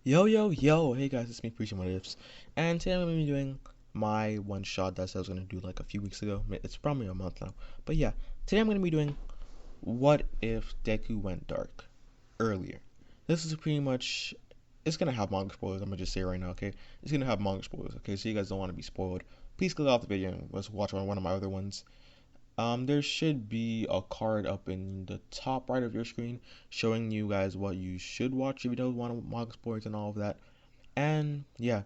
Yo, hey guys, it's me, Preaching What Ifs, and today I'm going to be doing my one shot that I said I was going to do like a few weeks ago. It's probably a month now, but yeah, today I'm going to be doing what if Deku went dark earlier. This is pretty much, it's going to have manga spoilers, I'm going to just say it right now, okay? It's going to have manga spoilers, okay? So you guys don't want to be spoiled. Please click off the video and let's watch one of my other ones. There should be a card up in the top right of your screen showing you guys what you should watch if you don't want manga spoilers and all of that. And yeah,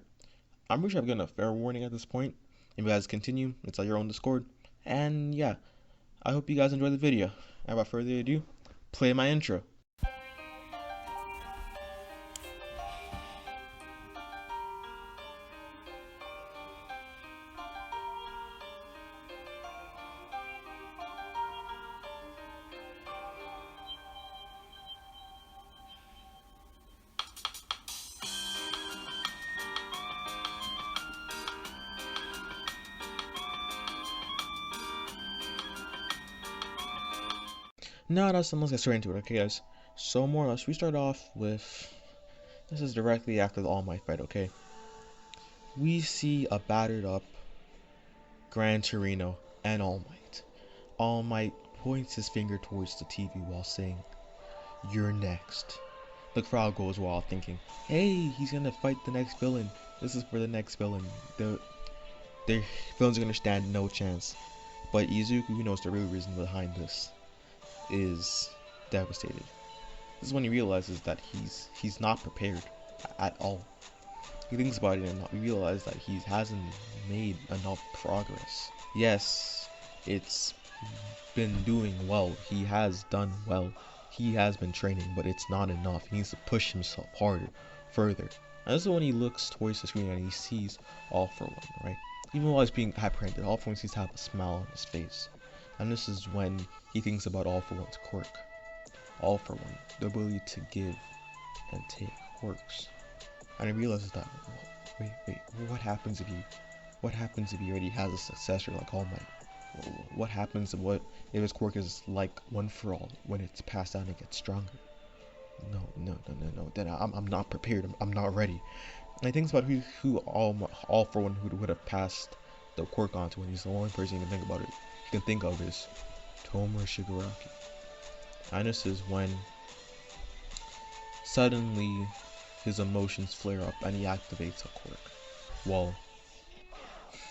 I'm pretty sure I've given a fair warning at this point. If you guys continue, it's on your own Discord. And yeah, I hope you guys enjoy the video. And without further ado, play my intro. Now let's get straight into it, okay guys? So more or less, we start off with, this is directly after the All Might fight, okay? We see a battered up Gran Torino and All Might. All Might points his finger towards the TV while saying, "You're next." The crowd goes wild thinking, hey, he's gonna fight the next villain. This is for the next villain. The villains are gonna stand no chance. But Izuku, who knows the real reason behind this, is devastated. This is when he realizes that he's not prepared at all. He thinks about it and he realizes that he hasn't made enough progress. Yes, it's been doing well. He has done well. He has been training, but it's not enough. He needs to push himself harder, further. And this is when he looks towards the screen and he sees All For One, right? Even while he's being apprehended, All For One seems to have a smile on his face. And this is when he thinks about All For One's quirk. All For One, the ability to give and take quirks. And he realizes that, wait, what happens if he already has a successor like All Might? What happens if his quirk is like One For All, when it's passed down and gets stronger? No. Then I'm not prepared. I'm not ready. And he thinks about who All For One who would have passed the quirk on to, and he's the only person who can think about it. Can think of is Tomoe Shigaraki. And this is when suddenly his emotions flare up and he activates a quirk. Well,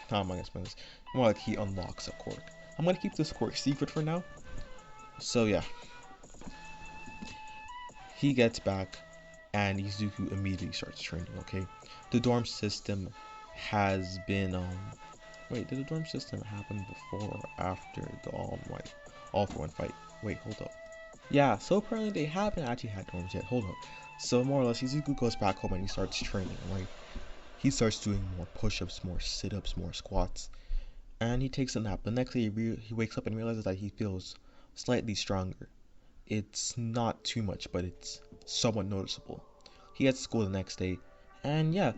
how am I gonna explain this? More like he unlocks a quirk. I'm gonna keep this quirk secret for now. So yeah, he gets back and Izuku immediately starts training. Okay, the dorm system has been wait, did the dorm system happen before or after the All For One fight? Wait, hold up. Yeah, so apparently they haven't actually had dorms yet. Hold up. So more or less, Izuku goes back home and he starts training, right? He starts doing more push-ups, more sit-ups, more squats. And he takes a nap. The next day he wakes up and realizes that he feels slightly stronger. It's not too much, but it's somewhat noticeable. He gets to school the next day. And yeah,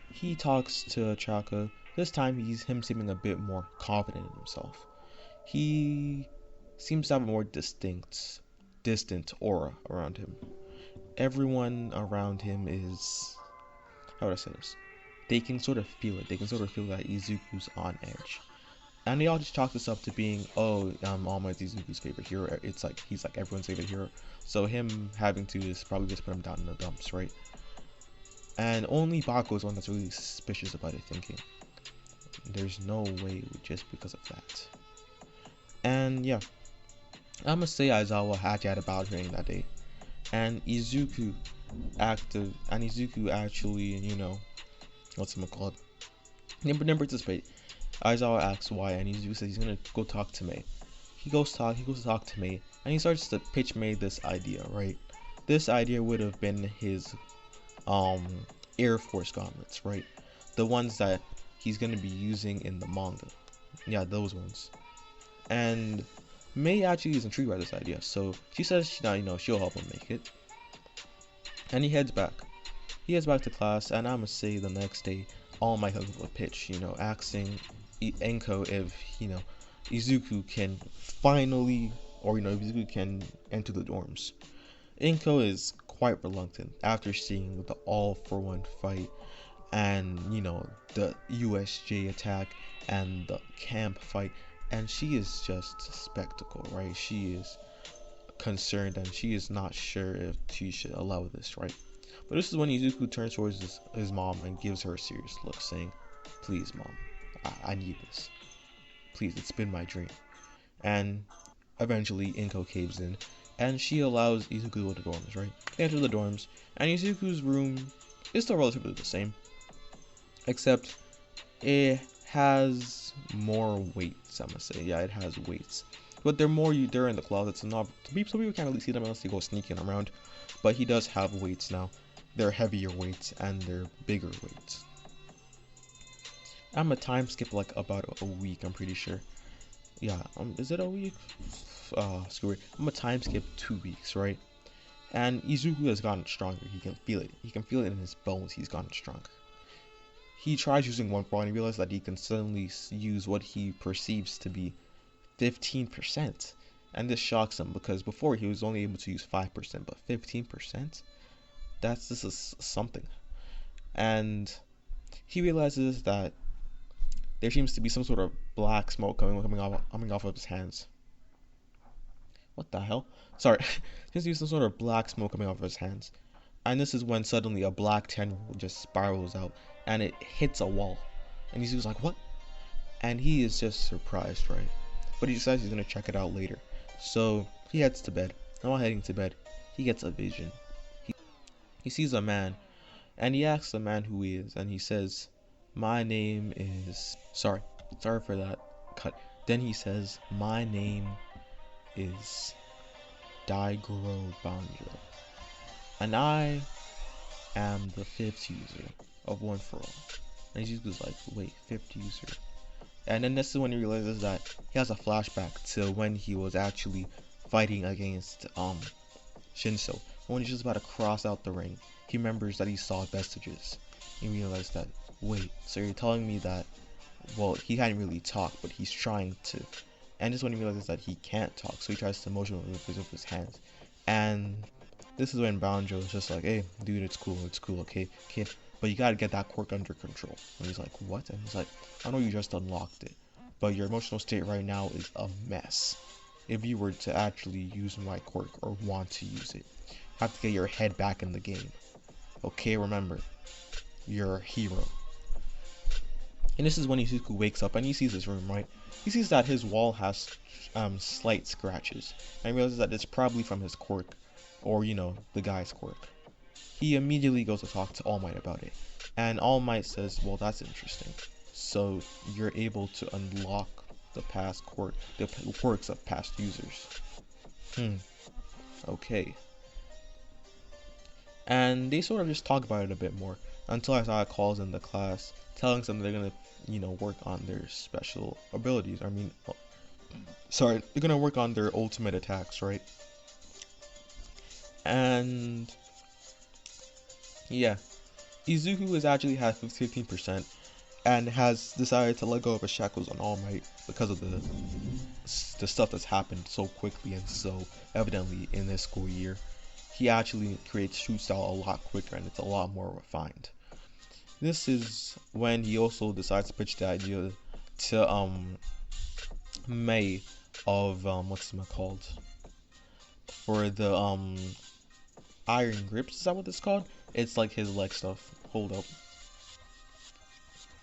he talks to Chaka. This time he's seeming a bit more confident in himself. He seems to have a more distant aura around him. Everyone around him is, how would I say this? They can sort of feel it. They can sort of feel that Izuku's on edge. And they all just chalk this up to being, All Might's Izuku's favorite hero. It's like he's like everyone's favorite hero. So him having to is probably just put him down in the dumps, right? And only Bako is one that's really suspicious about it, thinking there's no way just because of that. And yeah, I must say Aizawa had a battle training that day, and Izuku actually, you know, what's him called? Didn't participate. Aizawa asks why, and Izuku says he's gonna go talk to Mei. He goes to talk to Mei, and he starts to pitch Mei this idea, right? This idea would have been his Air Force gauntlets, right? The ones that he's gonna be using in the manga. Yeah, those ones. And Mei actually is intrigued by this idea, so she says she'll help him make it. And he heads back. He heads back to class, and I must say the next day, All Might has a pitch, asking Enko if Izuku can finally, or if Izuku can enter the dorms. Enko is quite reluctant after seeing the all-for-one fight and, you know, the USJ attack and the camp fight, and she is just a spectacle, right? She is concerned and she is not sure if she should allow this, right? But this is when Izuku turns towards his mom and gives her a serious look, saying, "Please, mom, I need this. Please, it's been my dream." And eventually, Inko caves in, and she allows Izuku to go to the dorms, right? They enter the dorms, and Izuku's room is still relatively the same, except it has more weights, I must say. Yeah, it has weights. But they're in the closets, and not, some people can't really see them unless they go sneaking around. But he does have weights now. They're heavier weights, and they're bigger weights. I'm gonna time skip like about a week, I'm pretty sure. Yeah, is it a week? Screw it. I'm gonna time skip 2 weeks, right? And Izuku has gotten stronger. He can feel it. He can feel it in his bones. He's gotten stronger. He tries using one ball and he realizes that he can suddenly use what he perceives to be 15%. And this shocks him because before he was only able to use 5%, but 15%? This is something. And he realizes that there seems to be some sort of black smoke coming off of his hands. What the hell? Sorry. There seems to be some sort of black smoke coming off of his hands. And this is when suddenly a black tendril just spirals out and it hits a wall. And he's like, what? And he is just surprised, right? But he decides he's going to check it out later. So he heads to bed. And while heading to bed, he gets a vision. He sees a man, and he asks the man who he is, and he says, "My name is..." Sorry for that cut. Then he says, "My name is Daigoro Banjo, and I am the 5th user of One For All." And he's just like, wait, 5th user? And then this is when he realizes that he has a flashback to when he was actually fighting against Shinso. When he's just about to cross out the ring, he remembers that he saw vestiges. He realized that, wait, so you're telling me that, well, he hadn't really talked, but he's trying to. And this is when he realizes that he can't talk, so he tries to motion with his hands. And this is when Banjo is just like, "Hey, dude, it's cool, okay, kid, but you gotta get that quirk under control." And he's like, "What?" And he's like, "I know you just unlocked it, but your emotional state right now is a mess. If you were to actually use my quirk or want to use it, you have to get your head back in the game. Okay, remember, you're a hero." And this is when Izuku wakes up and he sees his room, right? He sees that his wall has slight scratches, and realizes that it's probably from his quirk, or, you know, the guy's quirk. He immediately goes to talk to All Might about it, and All Might says, "Well, that's interesting. So you're able to unlock the quirks of past users. Okay." And they sort of just talk about it a bit more until Isaiah calls in the class, telling them they're gonna, you know, work on their special abilities. They're gonna work on their ultimate attacks, right? And yeah, Izuku has actually had 15% and has decided to let go of his shackles on All Might because of the stuff that's happened so quickly and so evidently in this school year. He actually creates shoot style a lot quicker and it's a lot more refined. This is when he also decides to pitch the idea to May of what's it called, for the iron grips. Is that what it's called? It's like his leg stuff. Hold up,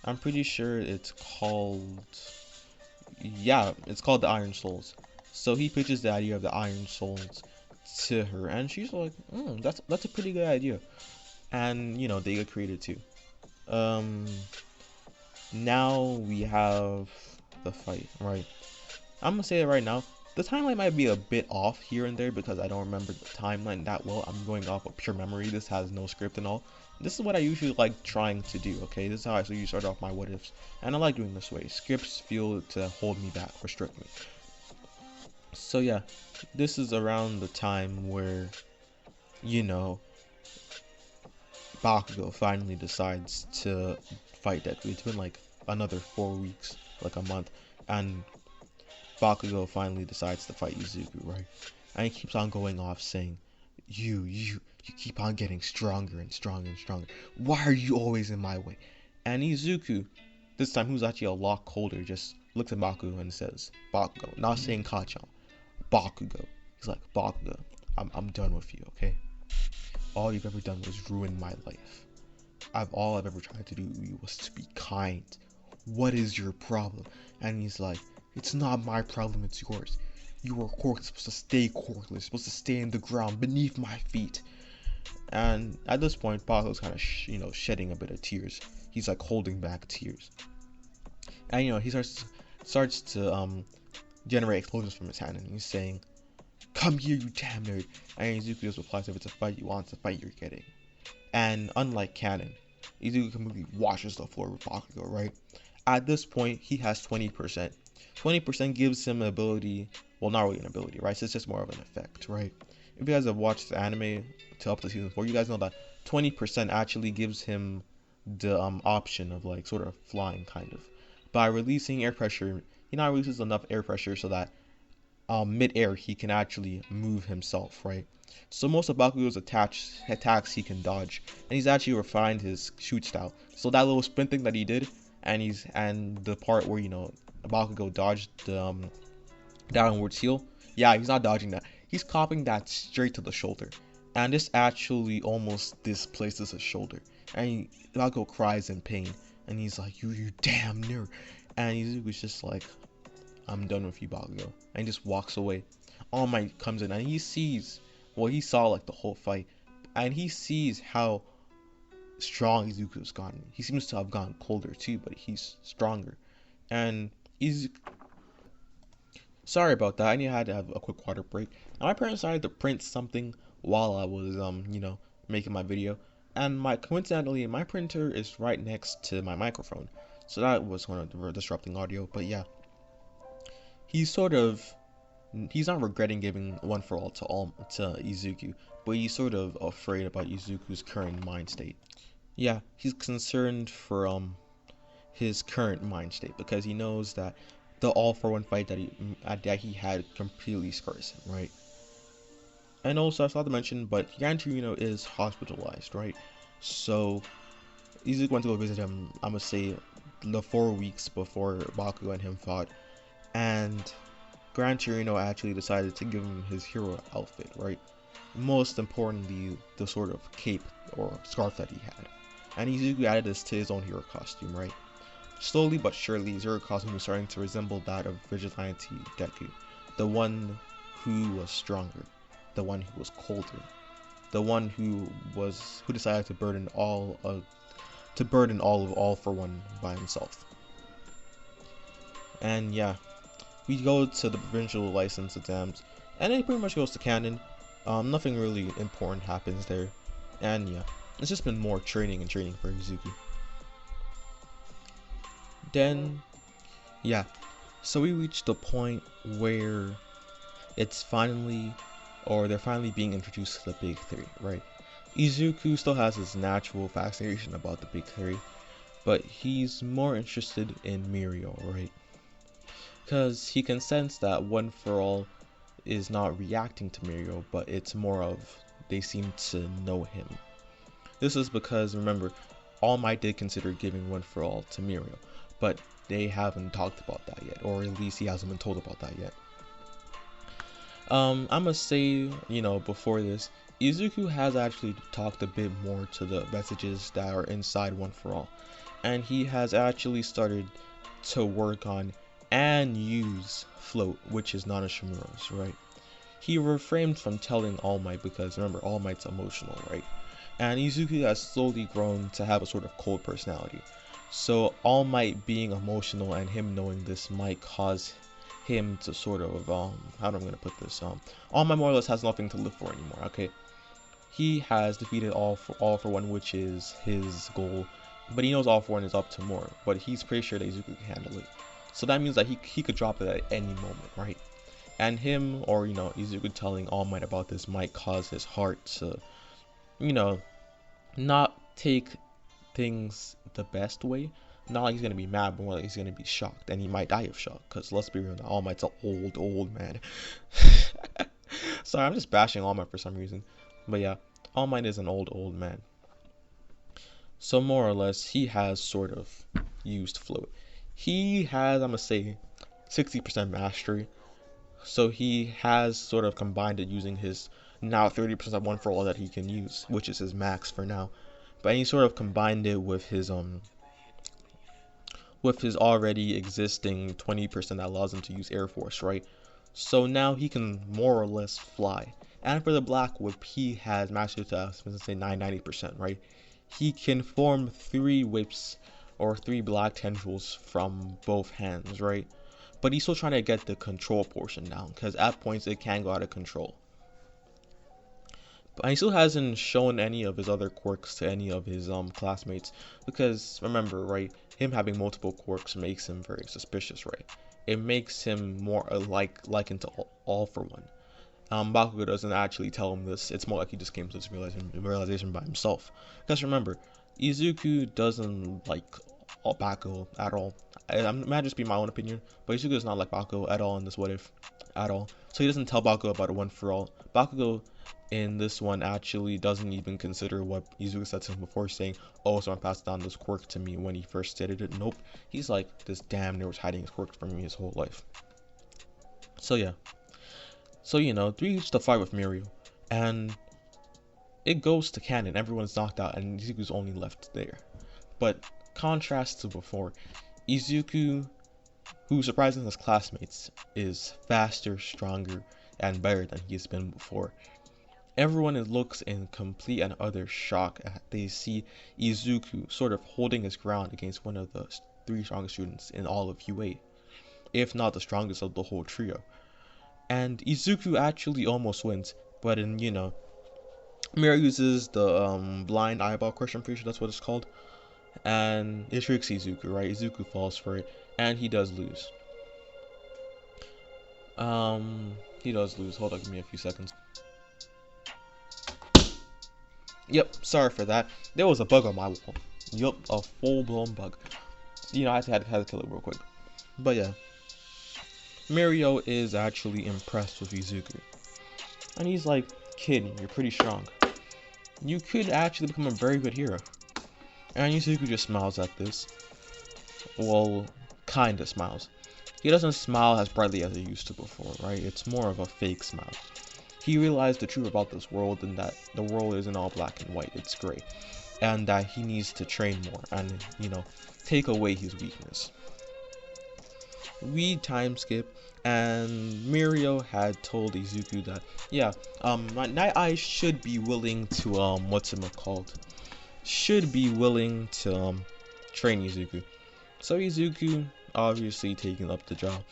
I'm pretty sure it's called, yeah, it's called the Iron Souls. So he pitches the idea of the Iron Souls to her, and she's like, that's a pretty good idea. And you know, they get created too. Now we have the fight, right? I'm gonna say it right now, the timeline might be a bit off here and there because I don't remember the timeline that well. I'm going off of pure memory. This has no script and all. This is what I usually like trying to do, okay? This is how I usually start off my what ifs, and I like doing this way. Scripts feel to hold me back, restrict me. So yeah, this is around the time where, you know, Bakugo finally decides to fight Deku. It's been like another 4 weeks, like a month, and Bakugo finally decides to fight Izuku, right? And he keeps on going off saying, you You keep on getting stronger and stronger and stronger. Why are you always in my way? And Izuku, this time who's actually a lot colder, just looks at Bakugo and says, Bakugo, not saying Kachan, Bakugo. He's like, Bakugo, I'm done with you, okay? All you've ever done was ruin my life. All I've ever tried to do was to be kind. What is your problem? And he's like, it's not my problem, it's yours. You are supposed to stay corkless. You're supposed to stay in the ground beneath my feet. And at this point, Bakugo's kind of, shedding a bit of tears. He's like holding back tears. And he starts to generate explosions from his hand, and he's saying, "Come here, you damn nerd!" And Izuku just replies, "If it's a fight you want, it's a fight you're getting." And unlike Canon, Izuku completely washes the floor with Bakugo, right? At this point, he has 20%. 20% gives him an ability, well, not really an ability, right? So it's just more of an effect, right? If you guys have watched the anime to up to season 4, you guys know that 20% actually gives him the option of like sort of flying, kind of. By releasing air pressure, he now releases enough air pressure so that mid-air he can actually move himself, right? So most of Bakugo's attacks he can dodge, and he's actually refined his shoot style. So that little sprint thing that he did, and the part where Bakugo dodged the downwards heel, yeah, he's not dodging that. He's copying that straight to the shoulder, and this actually almost displaces his shoulder. And Bakugo cries in pain, and he's like, "You damn nerd!" And Izuku's just like, "I'm done with you, Bakugo," and he just walks away. All Might comes in, and he saw like the whole fight, and he sees how strong Izuku's gotten. He seems to have gotten colder too, but he's stronger. And sorry about that. I had to have a quick water break. And my parents decided to print something while I was making my video, and coincidentally my printer is right next to my microphone, so that was one of the disrupting audio. But yeah, he's not regretting giving One for All to Izuku, but he's sort of afraid about Izuku's current mind state. Yeah, he's concerned for his current mind state, because he knows that the All for One fight that he had completely scars him, right? And also, I forgot to mention, but Gran Torino is hospitalized, right? So Izuku went to go visit him, I'm gonna say the 4 weeks before Bakugo and him fought, and Gran Torino actually decided to give him his hero outfit, right? Most importantly, the sort of cape or scarf that he had. And Izuku added this to his own hero costume, right? Slowly but surely, his hero costume was starting to resemble that of Vigilante Deku, the one who was stronger, the one who was colder, the one who decided to burden all of All for One by himself. And yeah, we go to the provincial license exams, and it pretty much goes to canon. Nothing really important happens there, and yeah, it's just been more training for Izuku. Then, yeah, so we reached the point where they're finally being introduced to the Big Three, right? Izuku still has his natural fascination about the Big Three, but he's more interested in Mirio, right? Because he can sense that One for All is not reacting to Mirio, but it's more of they seem to know him. This is because, remember, All Might did consider giving One for All to Mirio, but they haven't talked about that yet, or at least he hasn't been told about that yet. I'm gonna say, before this, Izuku has actually talked a bit more to the messages that are inside One for All, and he has actually started to work on and use Float, which is Nana Shimura's, right? He refrained from telling All Might because, remember, All Might's emotional, right? And Izuku has slowly grown to have a sort of cold personality. So All Might being emotional and him knowing this might cause him to sort of, how am I going to put this? All Might more or less has nothing to live for anymore, okay? He has defeated All for One, which is his goal, but he knows All for One is up to more, but he's pretty sure that Izuku can handle it. So that means that he could drop it at any moment, right? And him, or Izuku telling All Might about this might cause his heart to, not take things the best way. Not like he's gonna be mad, but more like he's gonna be shocked, and he might die of shock. Cause let's be real, All Might's an old man. Sorry, I'm just bashing All Might for some reason. But yeah, All Might is an old man. So more or less, he has sort of used float. He has, I'm gonna say, 60% mastery. So he has sort of combined it using his now 30% one for all that he can use, which is his max for now. But he sort of combined it with his already existing 20% that allows him to use Air Force, right? So now he can more or less fly. And for the Black Whip, he has mastery to, let's say, 90%, right? He can form 3 whips or 3 black tendrils from both hands, right? But he's still trying to get the control portion down, because at points it can go out of control. But he still hasn't shown any of his other quirks to any of his classmates, because remember, right, him having multiple quirks makes him very suspicious, right? It makes him more likened to all for one. Bakugo doesn't actually tell him this. It's more like he just came to this realization by himself. Because remember, Izuku doesn't like Bakugo at all. It might just be my own opinion, but Izuku does not like Bakugo at all in this What If, at all. So he doesn't tell Bakugo about a one for all. Bakugo in this one actually doesn't even consider what Izuku said to him before, saying, "Oh, so I passed down this quirk to me," when he first stated it. Nope. He's like, this damn near was hiding his quirks from me his whole life. So yeah. So, you know, they reach the fight with Mirio, and it goes to canon. Everyone's knocked out, and Izuku's only left there. But contrast to before, Izuku, who surprising his classmates, is faster, stronger, and better than he's been before. Everyone looks in complete and utter shock as they see Izuku sort of holding his ground against one of the 3 strongest students in all of UA, if not the strongest of the whole trio. And Izuku actually almost wins, but in, you know, Mirio uses the blind eyeball crush, I'm pretty sure that's what it's called, and it tricks Izuku, right? Izuku falls for it, and he does lose. He does lose. Hold on, give me a few seconds. Yep, sorry for that. There was a bug on my wall. Yup, a full-blown bug. You know, I had to kill it real quick. But yeah. Mirio is actually impressed with Izuku. And he's like, "Kid, you're pretty strong. You could actually become a very good hero." And Izuku just smiles at this. Well, kinda smiles. He doesn't smile as brightly as he used to before, right? It's more of a fake smile. He realized the truth about this world, and that the world isn't all black and white, it's gray. And that he needs to train more and, you know, take away his weakness. We time skip, and Mirio had told Izuku that, yeah, Night Eye should be willing to, should be willing to, train Izuku. So Izuku, obviously taking up the job,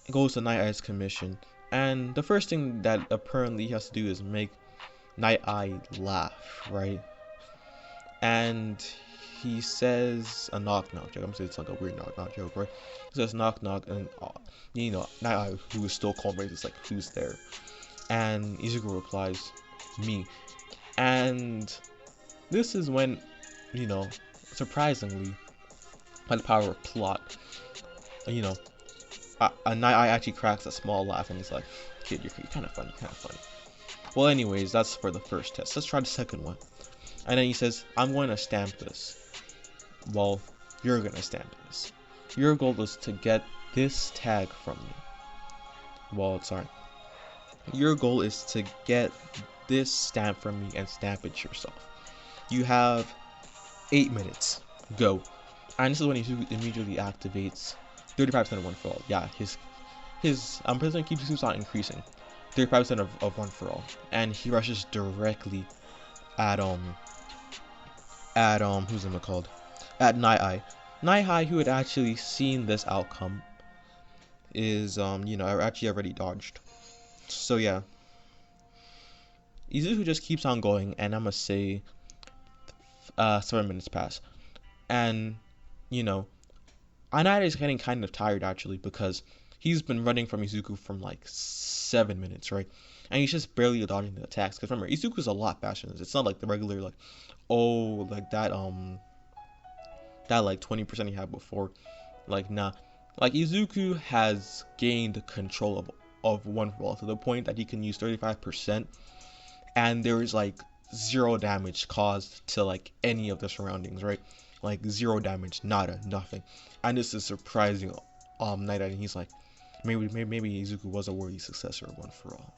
goes to Night Eye's commission, and the first thing that apparently he has to do is make Night Eye laugh, right? And he says a knock-knock joke. I'm saying it's like a weird knock-knock joke, right? He says knock-knock, and you know, Night Eye, who is still calm, right, is like, "Who's there?" And Izuku replies, "Me." And this is when, you know, surprisingly, by the power of plot, you know, Night Eye actually cracks a small laugh, and he's like, "Kid, you're kind of funny, kind of funny." Well, anyways, that's for the first test. Let's try the second one. And then he says, "I'm going to stamp this." Well, you're going to stamp this. Your goal is to get this tag from me. Well, sorry. Your goal is to get this stamp from me and stamp it yourself. You have 8 minutes. Go. And this is when he immediately activates 35% of one for all. Yeah, his President keeps his on increasing. 35% of one for all. And he rushes directly at who's it called? At Night Eye. Night Eye, who had actually seen this outcome, is you know, actually already dodged. So yeah. Izuku just keeps on going, and I'm gonna say 7 minutes pass. And, you know, Night Eye is getting kind of tired actually, because he's been running from Izuku from like 7 minutes, right? And he's just barely dodging the attacks. Because remember, Izuku's a lot faster than this. It's not like the regular, like, oh, like that like 20% he had before. Like, nah. Like, Izuku has gained control of one for all to the point that he can use 35%. And there is like zero damage caused to like any of the surroundings, right? Like zero damage, nada, nothing. And this is surprising Night Eye, and he's like, maybe Izuku was a worthy successor of One For All.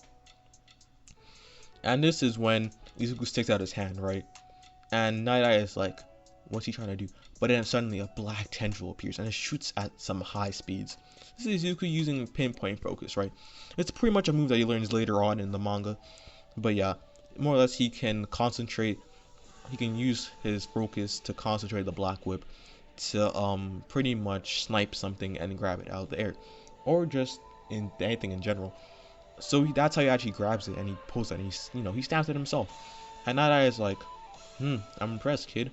And this is when Izuku sticks out his hand, right? And Night Eye is like, what's he trying to do? But then suddenly a black tendril appears and it shoots at some high speeds. This is Izuku using pinpoint focus, right? It's pretty much a move that he learns later on in the manga. But yeah, more or less he can concentrate, he can use his focus to concentrate the black whip to pretty much snipe something and grab it out of the air. Or just in anything in general. So that's how he actually grabs it and he pulls it and he stabs it himself. And that eye is like, I'm impressed, kid.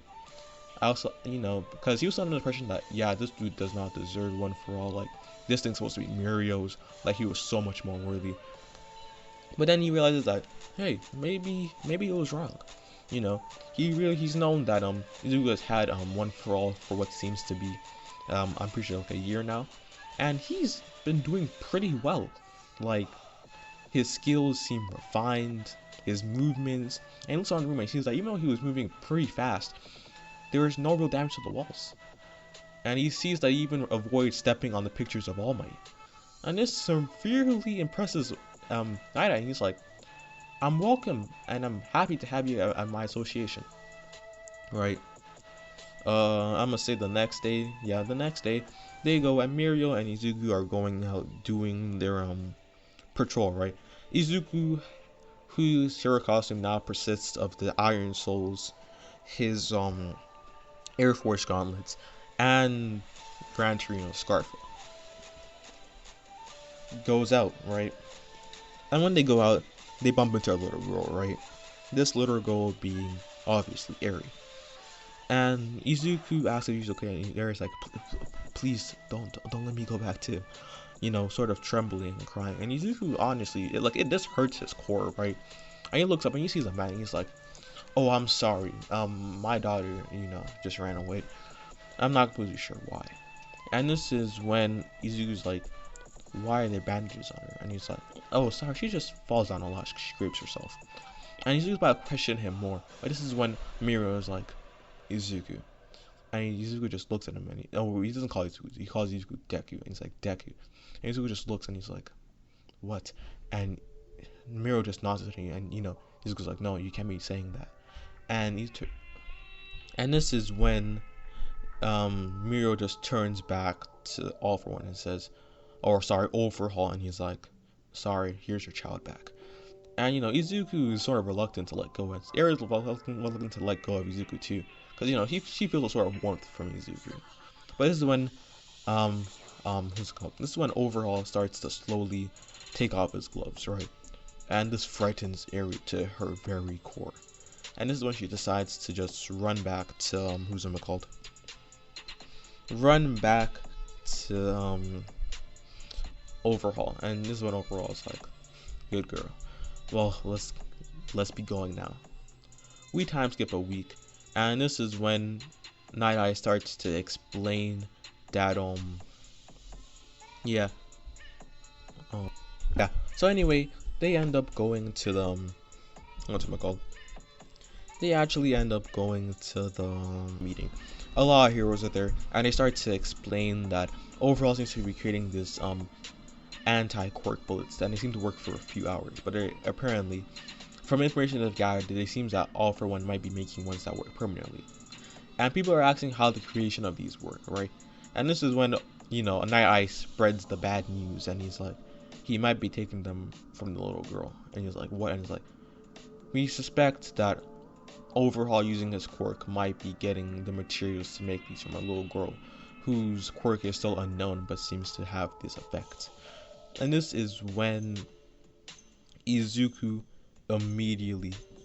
I also, because he was under the impression that, yeah, this dude does not deserve One For All. Like, this thing's supposed to be Mirio's. Like, he was so much more worthy. But then he realizes that, hey, maybe it was wrong. He's known that Izuku has had One For All for what seems to be, I'm pretty sure like a year now, and he's been doing pretty well. Like, his skills seem refined, his movements, and he looks on the room and he seems like even though he was moving pretty fast, there is no real damage to the walls. And he sees that he even avoids stepping on the pictures of All Might. And this severely impresses Night Eye. He's like, I'm welcome and I'm happy to have you at my association. Right. I'm gonna say the next day. Yeah, the next day they go and Mirio and Izuku are going out doing their patrol, right? Izuku, whose hero costume now persists of the Iron Souls, his Air Force gauntlets, and Gran Torino scarf, goes out, right? And when they go out, they bump into a little girl, right? This little girl being obviously Eri. And Izuku asks if he's okay, and Eri's like, please don't let me go back too. Sort of trembling and crying. And Izuku, honestly, this hurts his core, right? And he looks up and he sees a man and he's like, oh, I'm sorry. My daughter, just ran away. I'm not completely sure why. And this is when Izuku's like, why are there bandages on her? And he's like, oh, sorry, she just falls down a lot. She scrapes herself. And Izuku's about to question him more. But this is when Mirio is like, Izuku. And Izuku just looks at him and he doesn't call Izuku. He calls Izuku Deku. And he's like, Deku. And Izuku just looks and he's like, what? And Mirio just nods at him and Izuku's like, no, you can't be saying that. And this is when Mirio just turns back to All For One and says, Overhaul, and he's like, sorry, here's your child back. And Izuku is sort of reluctant to let go. Eri is reluctant to let go of Izuku too, because she feels a sort of warmth from Izuku. But this is when This is when Overhaul starts to slowly take off his gloves, right? And this frightens Eri to her very core. And this is when she decides to just run back to run back to Overhaul. And this is when Overhaul is like, good girl. Well, let's be going now. We time skip a week, and this is when Night Eye starts to explain that so anyway, they end up going to the they actually end up going to the meeting. A lot of heroes are there, and they start to explain that Overhaul seems to be creating this anti-quirk bullets, and they seem to work for a few hours, but apparently, from information they've gathered, it seems that All For One might be making ones that work permanently. And people are asking how the creation of these work, right? And this is when, Night Eye spreads the bad news, and he's like, he might be taking them from the little girl. And he's like, what? And he's like, we suspect that Overhaul using his quirk might be getting the materials to make these from a little girl whose quirk is still unknown but seems to have this effect. And this is when Izuku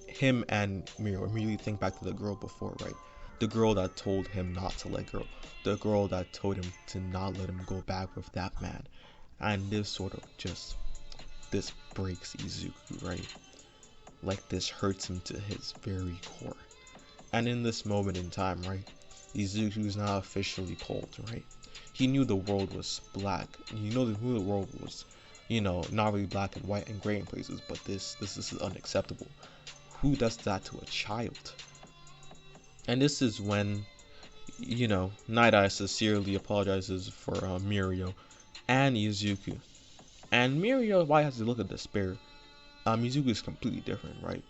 him and Mirio immediately think back to the girl before, right? The girl that told him not to let go. The girl that told him to not let him go back with that man. And this this breaks Izuku, right? Like, this hurts him to his very core. And in this moment in time, right, Izuku is now officially cold, right? He knew the world was black. He knew the world was, not really black and white and gray in places, but this is unacceptable. who does that to a child? And this is when, you know, Night Eye sincerely apologizes for Mirio and Izuku. And Mirio, why has to look at despair? Izuku is completely different, right?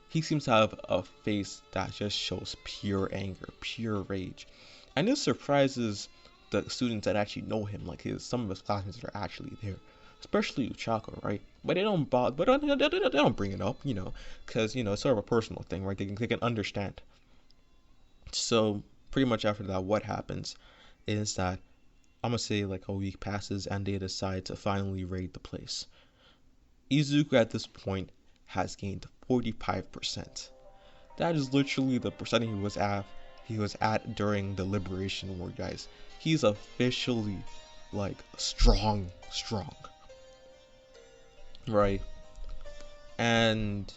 He seems to have a face that just shows pure anger, pure rage. And this surprises the students that actually know him, like some of his classmates that are actually there. Especially Uchako, right? But they don't bother, but they don't bring it up, you know, because, you know, it's sort of a personal thing, right? They can understand. So pretty much after that, what happens is that I'm gonna say like a week passes and they decide to finally raid the place. Izuku at this point has gained 45%. That is literally the percent he was at during the Liberation War, guys. He's officially like strong. Right. And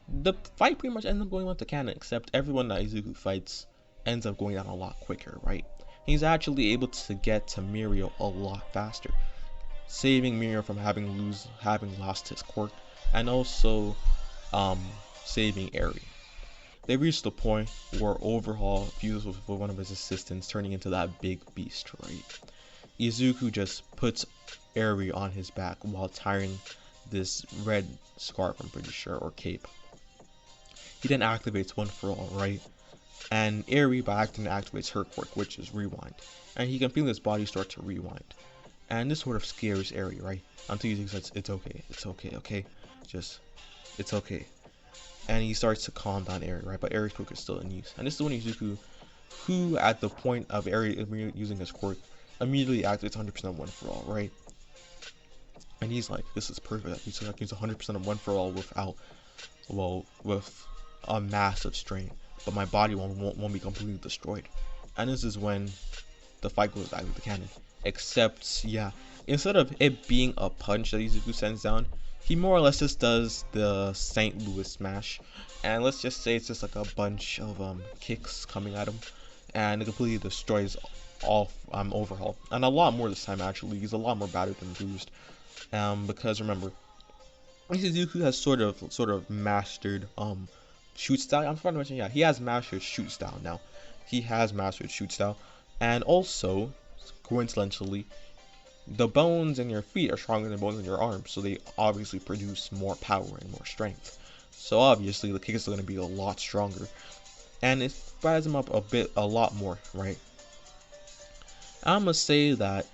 the fight pretty much ends up going on to canon, except everyone that Izuku fights ends up going down a lot quicker, right? He's actually able to get to Mirio a lot faster, saving Mirio from having lost his quirk, and also saving Eri. They reached the point where Overhaul fuses with one of his assistants, turning into that big beast, right? Izuku just puts Eri on his back while tying this red scarf, I'm pretty sure, or cape. He then activates One for All, right? And Eri by accident activates her quirk, which is Rewind. And he can feel his body start to rewind. And this sort of scares Eri, right? Until Izuku says, it's okay, okay? Just, it's okay. And he starts to calm down Eri, right? But Eri's quirk is still in use. And this is when Izuku, who at the point of Eri using his quirk, immediately activates 100% One for All, right? And he's like, this is perfect. He's like, use 100% of One for All without, well, with a massive strain. But my body won't be completely destroyed. And this is when the fight goes back with the cannon. Except, yeah, instead of it being a punch that Izuku sends down, he more or less just does the St. Louis smash. And let's just say it's just like a bunch of kicks coming at him. And it completely destroys all Overhaul. And a lot more this time, actually. He's a lot more battered than bruised. Because remember, Izuku has sort of mastered shoot style. I'm trying to mention, yeah, he has mastered shoot style now. He has mastered shoot style, and also, coincidentally, the bones in your feet are stronger than the bones in your arms, so they obviously produce more power and more strength. So obviously, the kick is going to be a lot stronger, and it fires him up a lot more, right? I'm gonna say that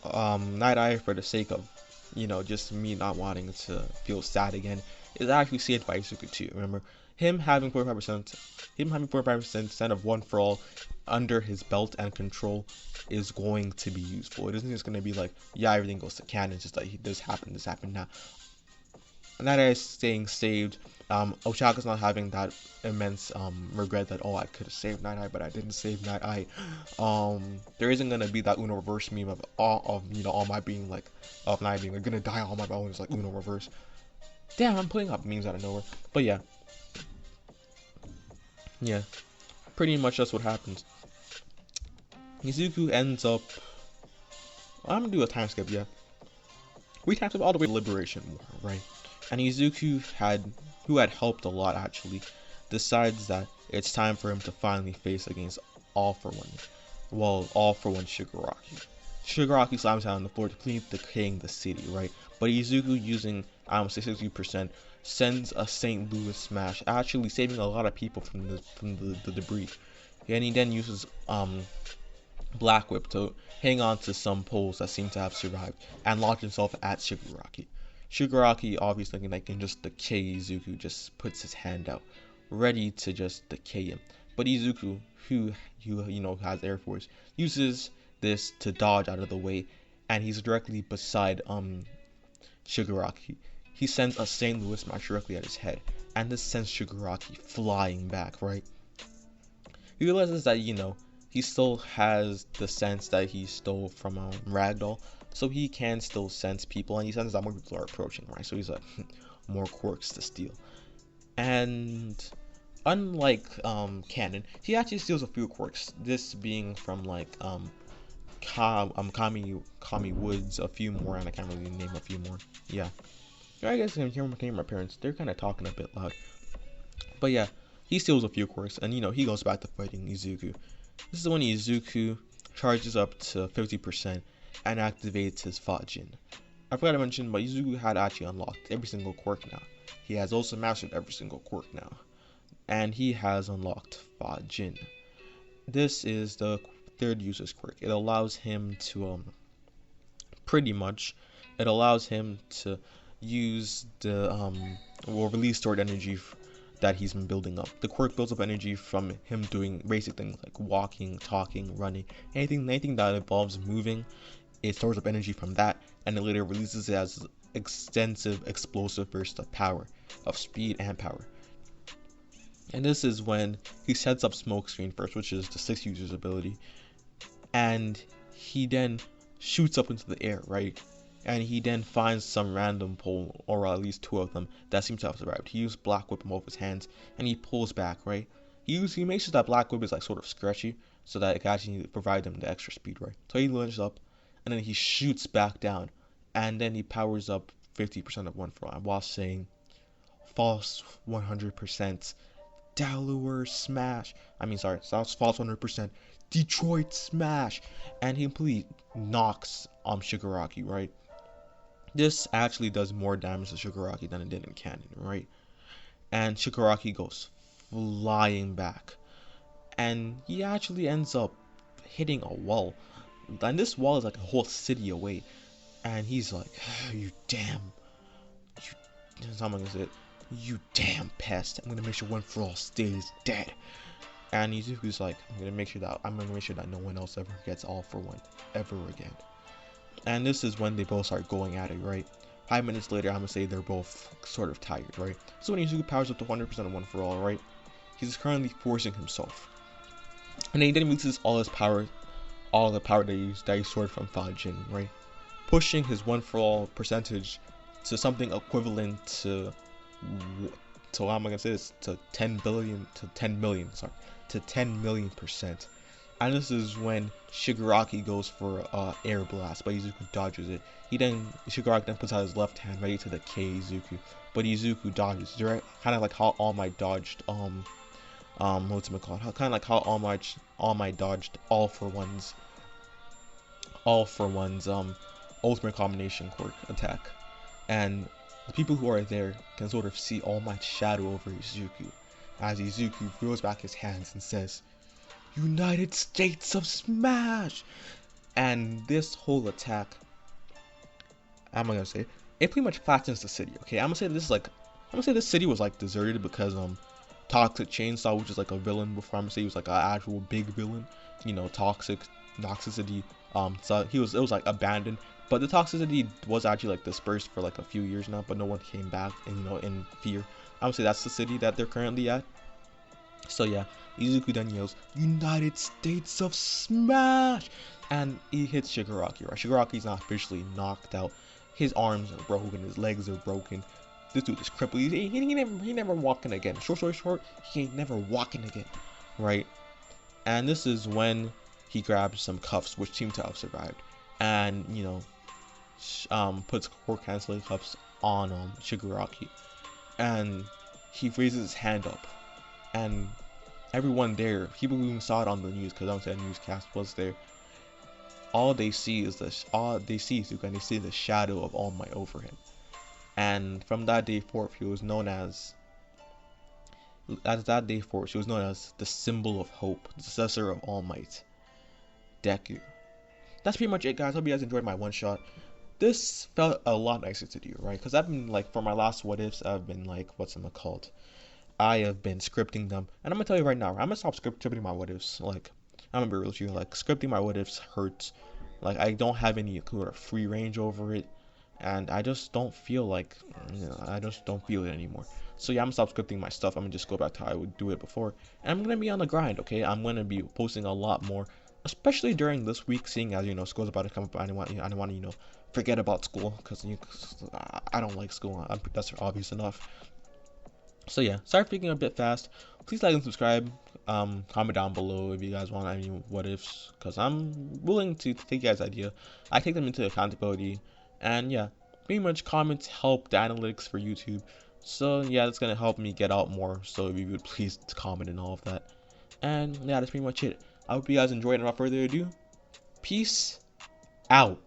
Night Eye, for the sake of, you know, just me not wanting to feel sad again, is actually saved by Izuku too. Remember, him having 45% of One for All under his belt and control is going to be useful. It isn't just going to be like, yeah, everything goes to canon. It's just like, this happened now. Night Eye is staying saved. Ochaka's not having that immense regret that, oh, I could have saved Night Eye, but I didn't save Night Eye. There isn't gonna be that Uno reverse meme of All Might being like, of Night being like, gonna die All Might, bones like Uno reverse. Damn, I'm putting up memes out of nowhere. But yeah, pretty much that's what happens. Izuku ends up. I'm gonna do a time skip. Yeah, we time skip all the way to Liberation War, right? And Izuku, who had helped a lot actually, decides that it's time for him to finally face against All for One Shigaraki. Shigaraki slams down on the floor, completely decaying the city, right? But Izuku, using 60%, sends a St. Louis smash, actually saving a lot of people from the debris. And he then uses Black Whip to hang on to some poles that seem to have survived and launch himself at Shigaraki. Shigaraki, obviously thinking that can just decay Izuku, just puts his hand out, ready to just decay him. But Izuku, who has Air Force, uses this to dodge out of the way, and he's directly beside Shigaraki. He sends a St. Louis smash directly at his head, and this sends Shigaraki flying back, right? He realizes that, he still has the sense that he stole from Ragdoll, so he can still sense people, and he senses that more people are approaching, right? So he's like, more quirks to steal. And unlike Canon, he actually steals a few quirks. This being from like Kami Woods, a few more, and I can't really name a few more. Yeah, I guess I can hear my parents. They're kind of talking a bit loud. But yeah, he steals a few quirks, and he goes back to fighting Izuku. This is when Izuku charges up to 50% and activates his Fajin. I forgot to mention, but Izuku had actually unlocked every single quirk now. He has also mastered every single quirk now, and he has unlocked Fajin. This is the third user's quirk. It allows him to pretty much, it allows him to use the release stored energy that he's been building up. The quirk builds up energy from him doing basic things like walking, talking, running, anything that involves moving. It stores up energy from that, and it later releases it as extensive explosive bursts of power, of speed and power. And this is when he sets up smoke screen first, which is the 6th user's ability, and he then shoots up into the air, right? And he then finds some random pole, or at least 2 of them, that seem to have survived. He used Black Whip in both his hands, and he pulls back, right? He makes sure that Black Whip is like sort of stretchy, so that it can actually provide him the extra speed, right? So he lunges up, and then he shoots back down, and then he powers up 50% of one for all, while saying, false 100%, Delaware smash. That's false 100%, Detroit smash, and he completely knocks Shigaraki, right? This actually does more damage to Shigaraki than it did in canon, right? And Shigaraki goes flying back, and he actually ends up hitting a wall, and this wall is like a whole city away, and he's like, you damn pest, I'm gonna make sure One For All stays dead. And Izuku's like, I'm gonna make sure that no one else ever gets All For One ever again. And this is when they both start going at it, right? 5 minutes later, I'm gonna say they're both sort of tired, right? So when Izuku powers up to 100% of One For All, right? He's currently forcing himself, and then he releases all his power, all the power that he stored from Fajin, right? Pushing his One For All percentage to something equivalent to how am I gonna say this? To 10 million%. And this is when Shigaraki goes for air blast, but Izuku dodges it. Shigaraki then puts out his left hand ready to decay Izuku, but Izuku dodges. Kind of like how All Might dodged what's it called? Kind of like how All Might dodged All For One's ultimate combination quirk attack. And the people who are there can sort of see All Might's shadow over Izuku, as Izuku throws back his hands and says, United States of Smash! And this whole attack, I'm gonna say, it pretty much flattens the city, okay? I'm gonna say this city was like deserted because Toxic Chainsaw, which is like a villain before, I'm gonna say he was like an actual big villain, toxicity, so it was like abandoned. But the toxicity was actually like dispersed for like a few years now, but no one came back, in fear. I would say that's the city that they're currently at. So yeah, Izuku then yells, United States of Smash! And he hits Shigaraki, right? Shigaraki's not officially knocked out. His arms are broken, his legs are broken. This dude is crippled. He never walking again. Short story short, he ain't never walking again, right? And this is when he grabs some cuffs, which seem to have survived, and puts core canceling cuffs on Shigaraki, and he raises his hand up, and everyone there, people who saw it on the news, because the newscast was there, all they see is Izuku, and they see the shadow of All Might over him. And from that day forth, she was known as the symbol of hope, the successor of All Might, Deku. That's pretty much it, guys. Hope you guys enjoyed my one shot. This felt a lot nicer to do, right? Because I've been like, for my last what ifs, I've been like, I have been scripting them, and I'm gonna tell you right now, I'm gonna stop scripting my what ifs. Like, I'm gonna be real with you, like, scripting my what ifs hurts. Like, I don't have any sort of free range over it, and I just don't feel like, I just don't feel it anymore. So yeah, I'm gonna stop scripting my stuff. I'm gonna just go back to how I would do it before, and I'm gonna be on the grind, okay? I'm gonna be posting a lot more, especially during this week, seeing as school's about to come up. I don't want to forget about school, because I don't like school. That's obvious enough. So yeah, sorry for speaking a bit fast. Please like and subscribe. Comment down below if you guys want any what ifs, because I'm willing to take you guys' idea. I take them into accountability, and yeah, pretty much comments help the analytics for YouTube. So yeah, that's gonna help me get out more. So if you would please comment and all of that. And yeah, that's pretty much it. I hope you guys enjoyed. And without further ado, peace out.